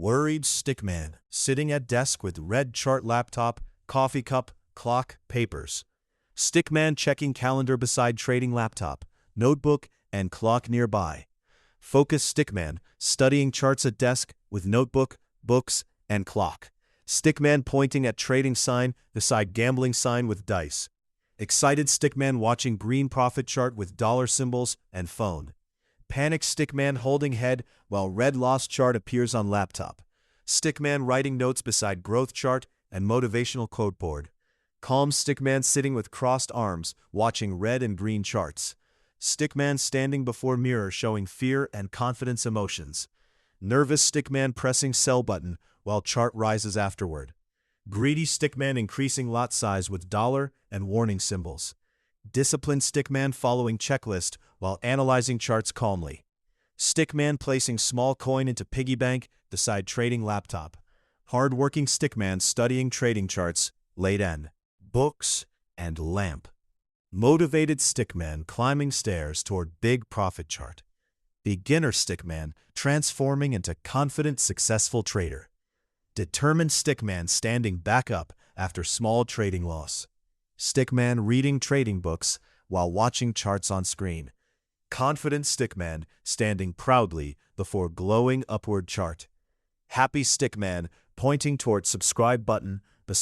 Worried stickman, sitting at desk with red chart laptop, coffee cup, clock, papers. Stickman checking calendar beside trading laptop, notebook, and clock nearby. Focused stickman, studying charts at desk with notebook, books, and clock. Stickman pointing at trading sign beside gambling sign with dice. Excited stickman watching green profit chart with dollar symbols and phone. Panic stickman holding head while red loss chart appears on laptop. Stickman writing notes beside growth chart and motivational quote board. Calm stickman sitting with crossed arms watching red and green charts. Stickman standing before mirror showing fear and confidence emotions. Nervous stickman pressing sell button while chart rises afterward. Greedy stickman increasing lot size with dollar and warning symbols. Disciplined stickman following checklist while analyzing charts calmly. Stickman placing small coin into piggy bank beside trading laptop. Hard-working stickman studying trading charts, late N, books, and lamp. Motivated stickman climbing stairs toward big profit chart. Beginner stickman transforming into confident, successful trader. Determined stickman standing back up after small trading loss. Stickman reading trading books while watching charts on screen. Confident stickman standing proudly before glowing upward chart. Happy stickman pointing toward subscribe button beside